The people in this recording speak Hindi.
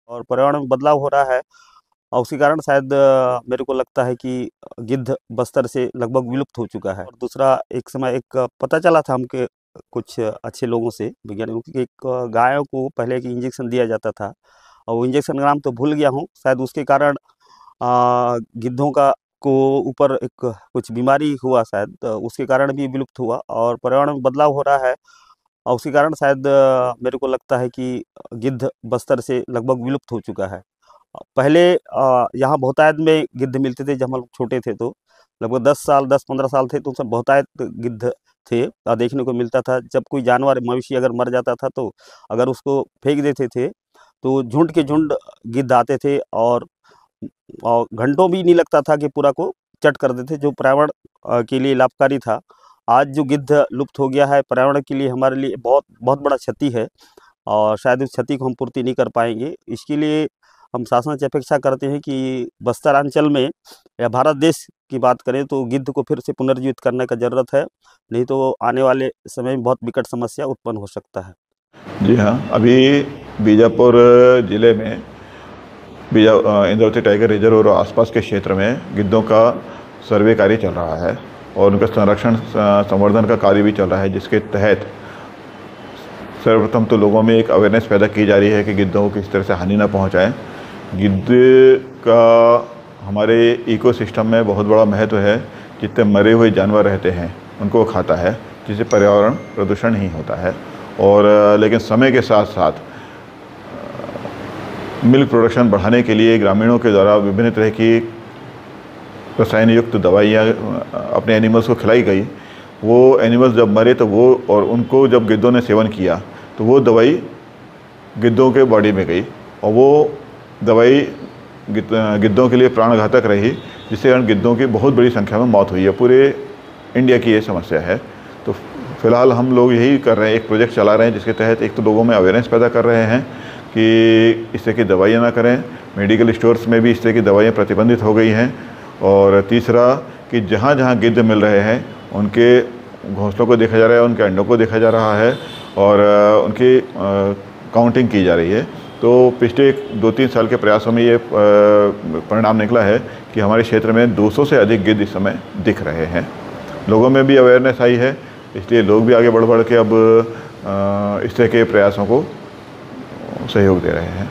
और पर्यावरण में बदलाव हो रहा है और उसी कारण शायद मेरे को लगता है कि गिद्ध बस्तर से लगभग विलुप्त हो चुका है। और दूसरा, एक समय एक पता चला था हमके कुछ अच्छे लोगों से, वैज्ञानिकों की, एक गायों को पहले एक इंजेक्शन दिया जाता था और वो इंजेक्शन का नाम तो भूल गया हूँ, शायद उसके कारण गिद्धों का को ऊपर एक कुछ बीमारी हुआ, शायद उसके कारण भी विलुप्त हुआ और पर्यावरण में बदलाव हो रहा है और उसी कारण शायद मेरे को लगता है कि गिद्ध बस्तर से लगभग विलुप्त हो चुका है। पहले यहाँ बहुतायत में गिद्ध मिलते थे जब हम लोग छोटे थे, तो लगभग 10-15 साल थे तो सब बहुतायत गिद्ध थे और देखने को मिलता था। जब कोई जानवर मवेशी अगर मर जाता था तो अगर उसको फेंक देते थे तो झुंड के झुंड गिद्ध आते थे और घंटों भी नहीं लगता था कि पूरा को चट कर देते, जो पर्यावरण के लिए लाभकारी था। आज जो गिद्ध लुप्त हो गया है, पर्यावरण के लिए हमारे लिए बहुत बहुत बड़ा क्षति है और शायद उस क्षति को हम पूर्ति नहीं कर पाएंगे। इसके लिए हम शासन से अपेक्षा करते हैं कि बस्तर अंचल में या भारत देश की बात करें तो गिद्ध को फिर से पुनर्जीवित करने का ज़रूरत है, नहीं तो आने वाले समय में बहुत विकट समस्या उत्पन्न हो सकता है। जी हाँ, अभी बीजापुर ज़िले में इंद्रावती टाइगर रिजर्व और आसपास के क्षेत्र में गिद्धों का सर्वे कार्य चल रहा है और उनका संरक्षण संवर्धन का कार्य भी चल रहा है, जिसके तहत सर्वप्रथम तो लोगों में एक अवेयरनेस पैदा की जा रही है कि गिद्धों को किस तरह से हानि ना पहुंचाएं। गिद्ध का हमारे इकोसिस्टम में बहुत बड़ा महत्व है। जितने मरे हुए जानवर रहते हैं उनको वो खाता है, जिससे पर्यावरण प्रदूषण नहीं होता है। और लेकिन समय के साथ साथ मिल्क प्रोडक्शन बढ़ाने के लिए ग्रामीणों के द्वारा विभिन्न तरह की रसायन युक्त दवाइयाँ अपने एनिमल्स को खिलाई गई। वो एनिमल्स जब मरे तो वो और उनको जब गिद्धों ने सेवन किया तो वो दवाई गिद्धों के बॉडी में गई और वो दवाई गिद्धों के लिए प्राणघातक रही, जिससे कारण गिद्धों की बहुत बड़ी संख्या में मौत हुई है। पूरे इंडिया की ये समस्या है। तो फिलहाल हम लोग यही कर रहे हैं, एक प्रोजेक्ट चला रहे हैं जिसके तहत एक तो लोगों में अवेयरनेस पैदा कर रहे हैं कि इस तरह की दवाइयाँ ना करें। मेडिकल स्टोर्स में भी इस तरह की दवाइयाँ प्रतिबंधित हो गई हैं। और तीसरा कि जहाँ जहाँ गिद्ध मिल रहे हैं उनके घोंसलों को देखा जा रहा है, उनके अंडों को देखा जा रहा है और उनकी काउंटिंग की जा रही है। तो पिछले 2-3 साल के प्रयासों में ये परिणाम निकला है कि हमारे क्षेत्र में 200 से अधिक गिद्ध इस समय दिख रहे हैं। लोगों में भी अवेयरनेस आई है, इसलिए लोग भी आगे बढ़ के अब इस तरह के प्रयासों को सहयोग दे रहे हैं।